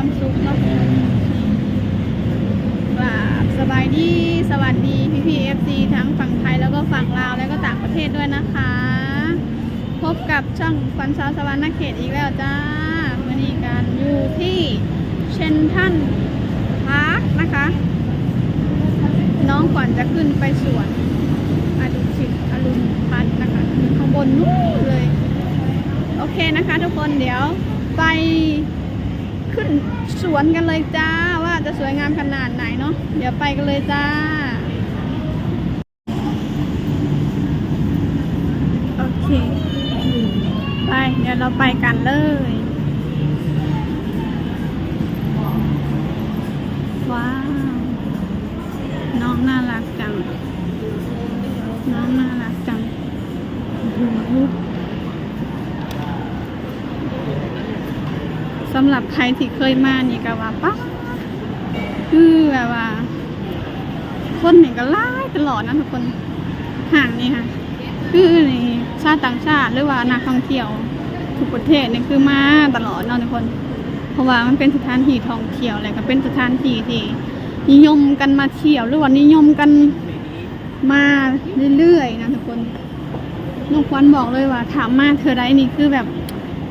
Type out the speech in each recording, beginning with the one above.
ความสุขเนาะว่าสบายดีสวัสดีพี่ๆ FC ทั้งฝั่งไทยแล้วก็ฝั่งลาวแล้วก็ต่างประเทศด้วยนะคะพบกับช่องควันสาวสวรรค์เขตอีกแล้วจ้าวันนี้การอยู่ที่เชนทันพาร์คนะคะน้องก่อนจะขึ้นไปสวนอดุสิตอรุณพัฒน์นะคะข้างบนนู้นเลยโอเคนะคะทุกคนเดี๋ยวไปขึ้นสวนกันเลยจ้าว่าจะสวยงามขนาดไหนเนาะเดี๋ยวไปกันเลยจ้าโอเคไปเดี๋ยวเราไปกันเลยว้าวน้องน่ารักจังน้องน่ารักจังสำหรับใครที่เคยมานี่ก็ว่าปั๊บคือแบบว่าคนนี่ก็ไล่ตลอดนะทุกคนห่างนี่ค่ะคือนี่ชาติต่างชาติหรือว่านักท่องเที่ยวทุกประเทศนี่คือมาตลอดเนาะทุกคนเพราะว่ามันเป็นสถานที่ท่องเที่ยวอะไรก็เป็นสถานที่ที่นิยมกันมาเที่ยวหรือว่านิยมกันมาเรื่อยๆนะทุกคนน้องควันบอกเลยว่าถามมาเธอได้นี่คือแบบ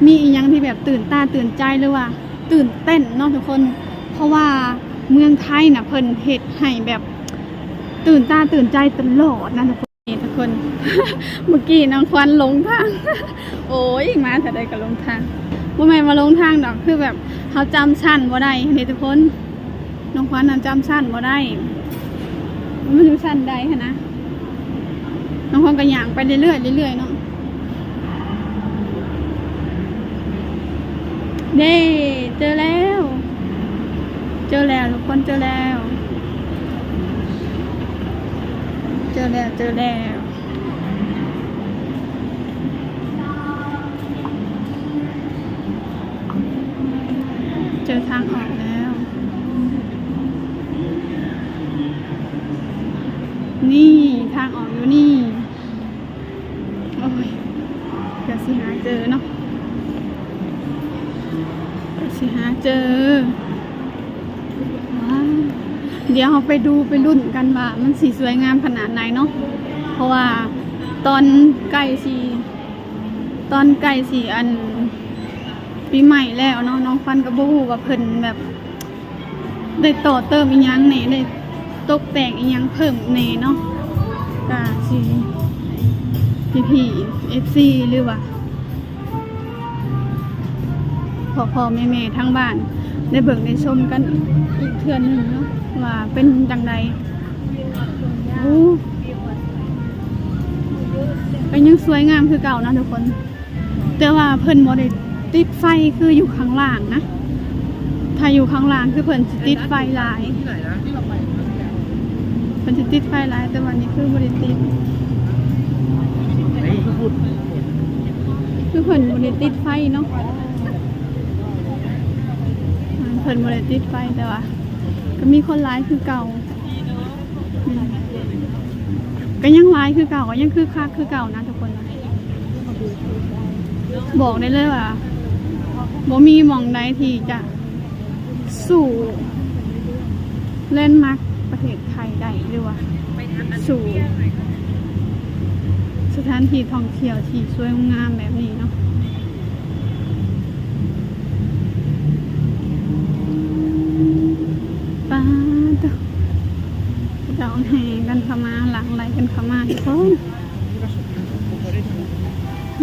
มีอีกอย่างที่แบบตื่นตาตื่นใจหรือว่าตื่นเต้นเนาะทุกคนเพราะว่าเมืองไทยน่ะเพิ่นเฮ็ดให้แบบตื่นตาตื่นใจตลอดนะทุกคนนี่ทุกคน เมื่อกี้น้องควันหลงทาง โอ้ยมาแต่ใดก็หลงทางบ่แม่นมาหลงทางดอกคือแบบเฮาจำชั้นบ่ได้นี่ทุกคนน้องควันน่ะจำชั้นบ่ได้มันอยู่ชั้นใดหั่นนะน้องควันก็ย่างไปเรื่อยๆเรื่อยๆเนาะเด้เจอแล้วทุกคนเจอแล้วเจอทางออกแล้วนี่ทางออกอยู่นี่โอ้ยเดี๋ยวสิหาเจอเนาะเจอว้าวเดี๋ยวเราไปดูไปรุ่นกันว่ามันสีสวยงามขนาดไหนเนาะเพราะว่าตอนใกล้สีอันปีใหม่แล้วเนาะน้องฟันกับบูว่าเพิ่นแบบได้ต่อเติมอีกอย่างแหน่ได้ตกแต่งอีกอย่างเพิ่มแหน่เนาะกะสิพี่FC หรือว่าพ่อแม่ทั้งบ้านได้เบิ่งได้ชมกันอีกเทื่อนึงเนาะว่าเป็นจังใดโอ้ก็ยังสวยงามคือเก่านะทุกคนแต่ว่าเพิ่นบ่ได้ติดไฟคืออยู่ข้างล่างนะถ้าอยู่ข้างล่างคือเพิ่นสิติดไฟหลายเพิ่นสิติดไฟหลายแต่วันนี้คือบ่ได้ติดคือเพิ่นบ่ได้ติดไฟเนาะเพิ่นบ่ได้ติดไฟแต่ว่าก็มีคนร้ายคือเก่าก็ยังร้ายคือเก่าก็ยังคือคักคือเก่านะทุกคนบอกได้เลยว่าบ่มีหม่องใดที่จะสู่เล่นมาร์คประเทศไทยได้หรือว่าสู่สถานที่ท่องเที่ยวที่สวยงามแบบนี้เนาะป้าตัวเราแห่กันเข้ามาหลังไหลกันเข้ามาทุกคน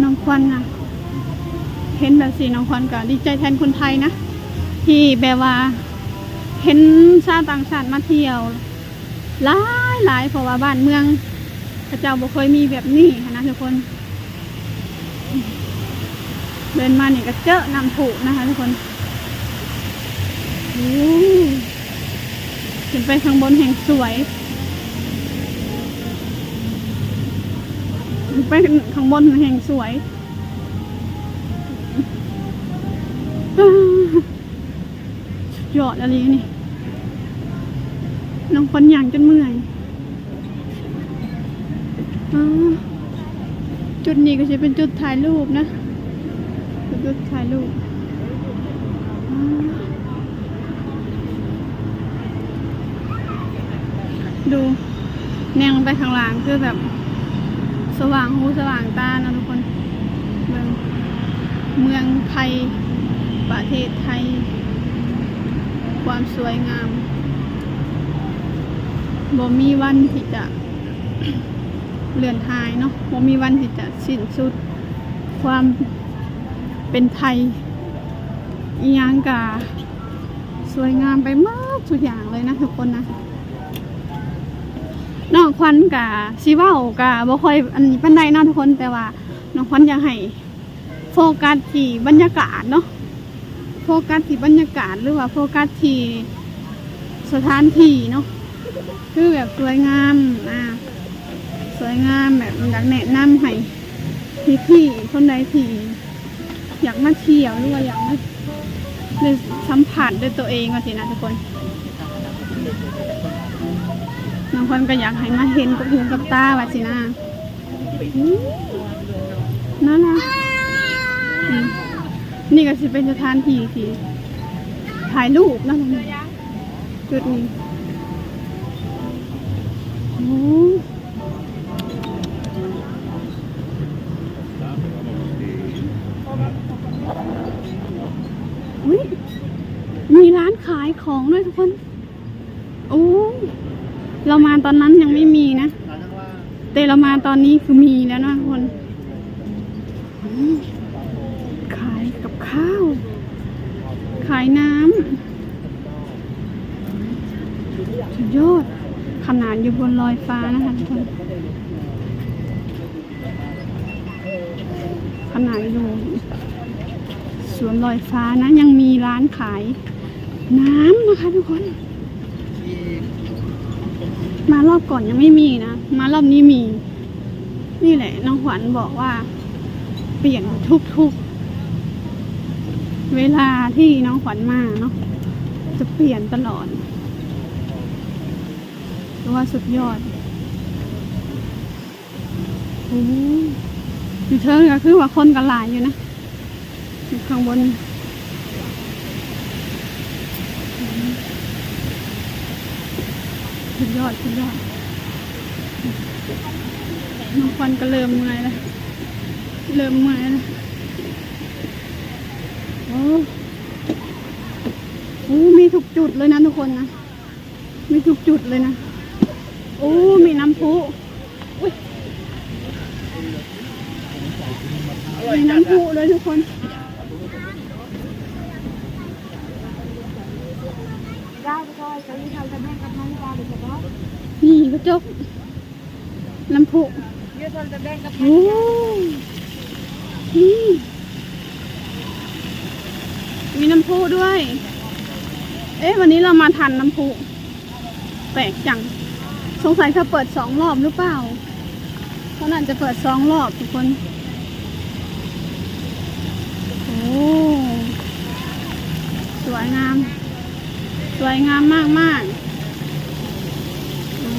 น้องควันนะเห็นแบบสีน้องควันก็ดีใจแทนคนไทยนะที่แบบว่าเห็นชาวต่างชาติมาเที่ยวหลายเพราะว่าบ้านเมืองพระเจ้าบ่เคยมีแบบนี้นะทุกคนเดินมาเนี่ยก็เจอนำถูกนะคะทุกคนขึ้นไปข้างบนแห่งสวยไปข้างบนแห่งสวยยอดอะไรนี่น้องคนอย่างจนเมื่อยจุดนี้ก็จะเป็นจุดถ่ายรูปนะจุดถ่ายรูป ดูแนงลงไปข้างล่างคือแบบสว่างหูสว่างตานะทุกคนเมืองไทยประเทศไทยความสวยงามบ่มีวันที่จะเลือนหายเนาะบ่มีวันที่จะสิ้นสุดความเป็นไทยอีหยังกะสวยงามไปมากทุกอย่างเลยนะทุกคนนะน้องควันกะสิเว้ากะบ่ค่อยอันนี้ปานใดเนาะทุกคนแต่ว่าน้องควันอยากให้โฟกัสที่บรรยากาศเนาะโฟกัสที่บรรยากาศหรือว่าโฟกัสที่สถานที่เนาะคือแบบสวยงามสวยงามแบบอยากแนะนำให้พี่คนใดที่อยากมาเที่ยวหรือว่าอยากมาได้สัมผัสด้วยตัวเองก็สินะทุกคนบางคนก็อยากให้มาเห็นกับหูกับตาว่าสินะน่ารักนี่ก็สิเป็นสถานที่ที่ถ่ายรูปนะจุดนี้โอ้อุ๊ยมีร้านขายของด้วยทุกคนโอ้เรามาตอนนั้นยังไม่มีนะแต่เรามาตอนนี้คือมีแล้วนะทุกคนขายกับข้าวขายน้ำสุดยอดขนาดอยู่บนลอยฟ้านะคะทุกคนขนาดอยู่สวนลอยฟ้านะยังมีร้านขายน้ำนะคะทุกคนมารอบก่อนยังไม่มีนะมารอบนี้มีนี่แหละน้องขวัญบอกว่าเปลี่ยนทุกเวลาที่น้องขวัญมาเนาะจะเปลี่ยนตลอดเพราะว่าสุดยอดโอ้อยู่เทิงก็คือว่าคนกันหลายอยู่นะอยู่ข้างบนสุดยอดน้องควันก็เริ่มเมื่อยแล้วโอ้มีทุกจุดเลยนะทุกคนนะมีทุกจุดเลยนะโอ้มีน้ำพุมีน้ำพุเลยทุกคนนี่กระจกน้ำพุโอ้มีน้ำพุด้วยวันนี้เรามาทันน้ำพุแปลกจังสงสัยเขาเปิด2 รอบหรือเปล่าเขาน่าจะเปิด2 รอบทุกคนโอ้สวยงามมากโอ้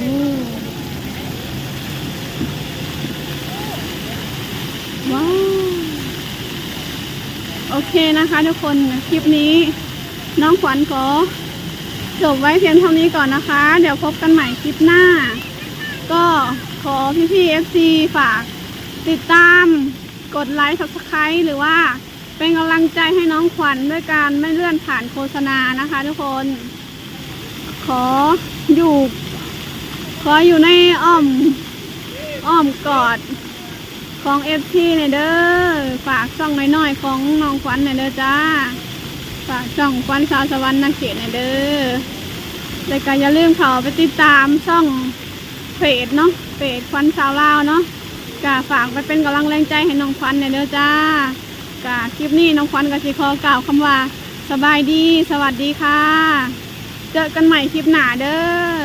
ว้าวโอเคนะคะทุกคนคลิปนี้น้องขวัญขอจบไว้เพียงเท่านี้ก่อนนะคะเดี๋ยวพบกันใหม่คลิปหน้าก็ขอพี่FC ฝากติดตามกดไลค์ Subscribe หรือว่าเป็นกำลังใจให้น้องขวัญด้วยการไม่เลื่อนผ่านโฆษณานะคะทุกคนขออยู่ในอ้อมกอดของ FC เนี่ยเด้อฝากช่องน้อยๆของน้องขวัญเนี่ยเด้อจ้าฝากช่องขวัญสาวสวรรค์นักเกตเนี่ยเด้อแต่ก็อย่าลืมเข้าไปติดตามช่องเพจเนาะเพจขวัญสาวลาวเนาะก็ฝากไปเป็นกำลังแรงใจให้น้องขวัญเนี่ยเด้อจ้าคลิปนี้น้องขวัญก็สิขอกล่าวคำว่าสบายดีสวัสดีค่ะเจอกันใหม่คลิปหน้าเด้อ